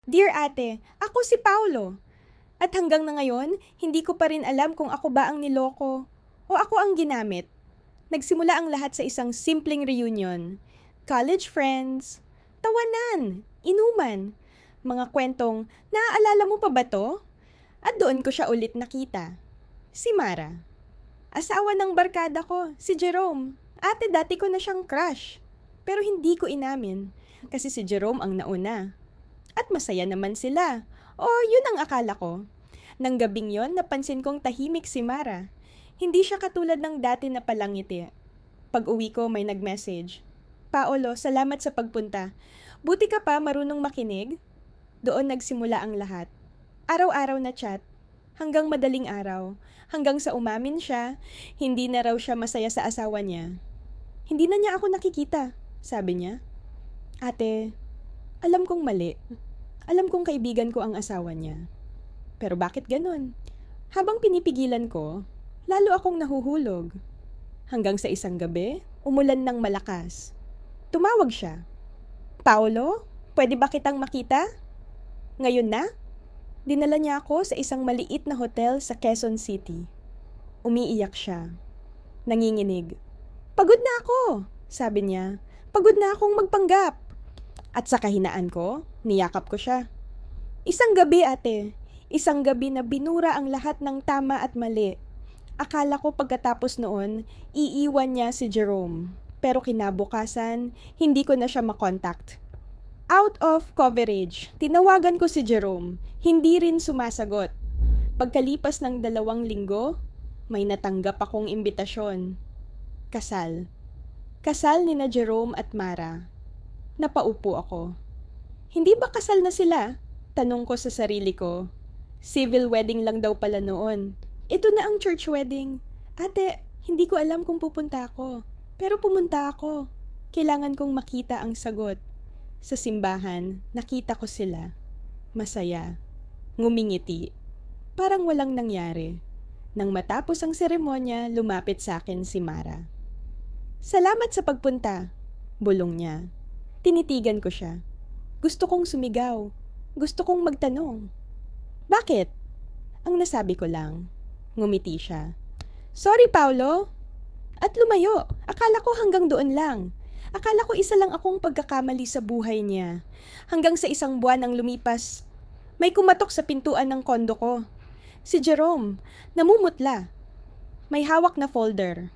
Dear ate, ako si Paulo. At hanggang na ngayon, hindi ko pa rin alam kung ako ba ang niloko o ako ang ginamit. Nagsimula ang lahat sa isang simpleng reunion. College friends, tawanan, inuman, mga kwentong, naaalala mo pa ba to? At doon ko siya ulit nakita. Si Mara. Asawa ng barkada ko, si Jerome. Ate, dati ko na siyang crush. Pero hindi ko inamin, kasi si Jerome ang nauna. At masaya naman sila. O yun ang akala ko. Nang gabing yon, napansin kong tahimik si Mara. Hindi siya katulad ng dati na palangiti. Pag uwi ko, may nag-message. Paolo, salamat sa pagpunta. Buti ka pa marunong makinig? Doon nagsimula ang lahat. Araw-araw na chat. Hanggang madaling araw. Hanggang sa umamin siya, hindi na raw siya masaya sa asawa niya. Hindi na niya ako nakikita, sabi niya. Ate, alam kong mali. Alam kong kaibigan ko ang asawa niya. Pero bakit ganun? Habang pinipigilan ko, lalo akong nahuhulog. Hanggang sa isang gabi, umulan ng malakas. Tumawag siya. Paolo, pwede ba kitang makita? Ngayon na? Dinala niya ako sa isang maliit na hotel sa Quezon City. Umiiyak siya. Nanginginig. Pagod na ako, sabi niya. Pagod na akong magpanggap. At sa kahinaan ko, niyakap ko siya. Isang gabi, ate. Isang gabi na binura ang lahat ng tama at mali. Akala ko pagkatapos noon, iiwan niya si Jerome. Pero kinabukasan, hindi ko na siya makontakt. Out of coverage, tinawagan ko si Jerome. Hindi rin sumasagot. Pagkalipas ng 2 linggo, may natanggap akong imbitasyon. Kasal. Kasal ni na Jerome at Mara. Napaupo ako. Hindi ba kasal na sila? Tanong ko sa sarili ko. Civil wedding lang daw pala noon. Ito na ang church wedding. Ate, hindi ko alam kung pupunta ako. Pero pumunta ako. Kailangan kong makita ang sagot. Sa simbahan, nakita ko sila. Masaya. Ngumingiti. Parang walang nangyari. Nang matapos ang seremonya, lumapit sa akin si Mara. Salamat sa pagpunta, bulong niya. Tinitigan ko siya. Gusto kong sumigaw. Gusto kong magtanong. Bakit? Ang nasabi ko lang. Ngumiti siya. Sorry, Paulo. At lumayo. Akala ko hanggang doon lang. Akala ko isa lang akong pagkakamali sa buhay niya. Hanggang sa isang buwan ang lumipas, may kumatok sa pintuan ng kondo ko. Si Jerome, namumutla. May hawak na folder.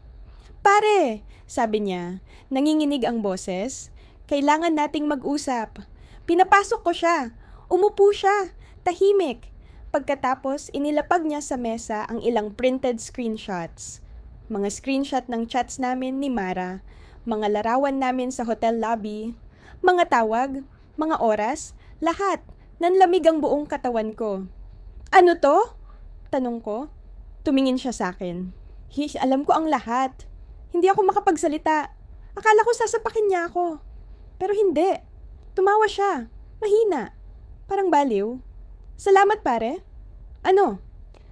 Pare, sabi niya, nanginginig ang boses. Kailangan nating mag-usap. Pinapasok ko siya. Umupo siya. Tahimik. Pagkatapos, inilapag niya sa mesa ang ilang printed screenshots. Mga screenshot ng chats namin ni Mara, mga larawan namin sa hotel lobby, mga tawag, mga oras, lahat. Nanlamig ang buong katawan ko. Ano to? Tanong ko. Tumingin siya sa akin. Alam ko ang lahat. Hindi ako makapagsalita. Akala ko sasapakin niya ako. Pero hindi. Tumawa siya. Mahina. Parang baliw. Salamat, pare. Ano?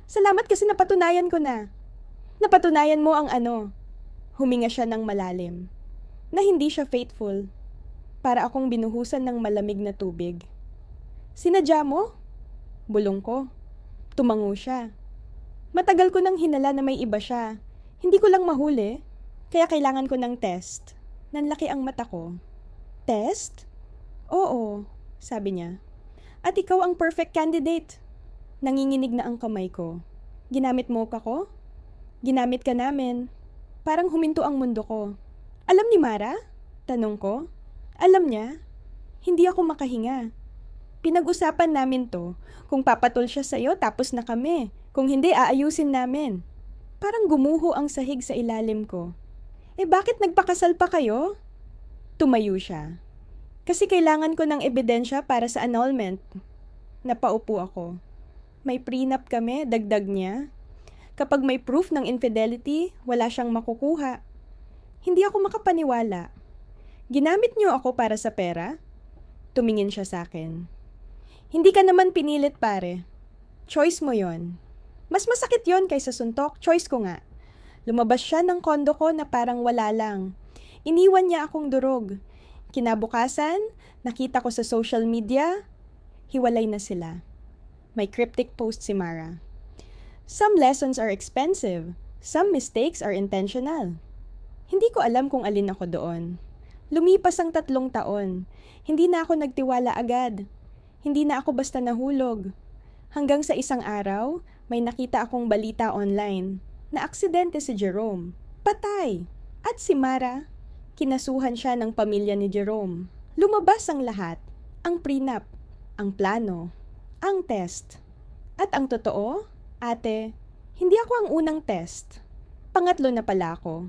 Salamat kasi napatunayan ko na. Napatunayan mo ang ano. Huminga siya ng malalim. Na hindi siya faithful. Para akong binuhusan ng malamig na tubig. Sinadya mo? Bulong ko. Tumango siya. Matagal ko nang hinala na may iba siya. Hindi ko lang mahuli. Kaya kailangan ko ng test. Nanlaki ang mata ko. Test? Oo, sabi niya. At ikaw ang perfect candidate. Nanginginig na ang kamay ko. Ginamit mo ka ko? Ginamit ka namin. Parang huminto ang mundo ko. Alam ni Mara? Tanong ko. Alam niya. Hindi ako makahinga. Pinag-usapan namin to. Kung papatol siya sa'yo, tapos na kami. Kung hindi, aayusin namin. Parang gumuho ang sahig sa ilalim ko. Bakit nagpakasal pa kayo? Tumayo siya. Kasi kailangan ko ng ebidensya para sa annulment. Napaupo ako. May prenup kami, dagdag niya. Kapag may proof ng infidelity, wala siyang makukuha. Hindi ako makapaniwala. Ginamit niyo ako para sa pera? Tumingin siya sa akin. Hindi ka naman pinilit, pare. Choice mo yon. Mas masakit yon kaysa suntok. Choice ko nga. Lumabas siya ng kondo ko na parang wala lang. Iniwan niya akong durog. Kinabukasan, nakita ko sa social media, hiwalay na sila. May cryptic post si Mara. Some lessons are expensive. Some mistakes are intentional. Hindi ko alam kung alin ako doon. Lumipas ang 3 taon. Hindi na ako nagtiwala agad. Hindi na ako basta nahulog. Hanggang sa isang araw, may nakita akong balita online na aksidente si Jerome. Patay! At si Mara, kinasuhan siya ng pamilya ni Jerome. Lumabas ang lahat. Ang prenup, ang plano, ang test. At ang totoo, ate, hindi ako ang unang test. Pangatlo na pala ako.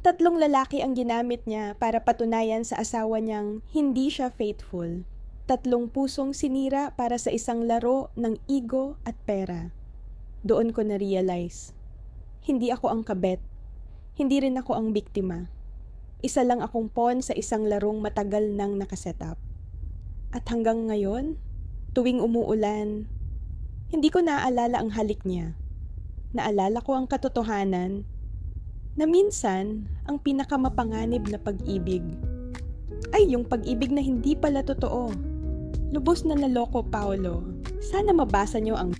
3 lalaki ang ginamit niya para patunayan sa asawa niyang hindi siya faithful. 3 pusong sinira para sa isang laro ng ego at pera. Doon ko na-realize, hindi ako ang kabet. Hindi rin ako ang biktima. Isa lang akong pawn sa isang larong matagal nang nakaset up. At hanggang ngayon, tuwing umuulan, hindi ko naaalala ang halik niya. Naalala ko ang katotohanan na minsan ang pinakamapanganib na pag-ibig ay yung pag-ibig na hindi pala totoo. Lubos na naloko, Paolo. Sana mabasa niyo ang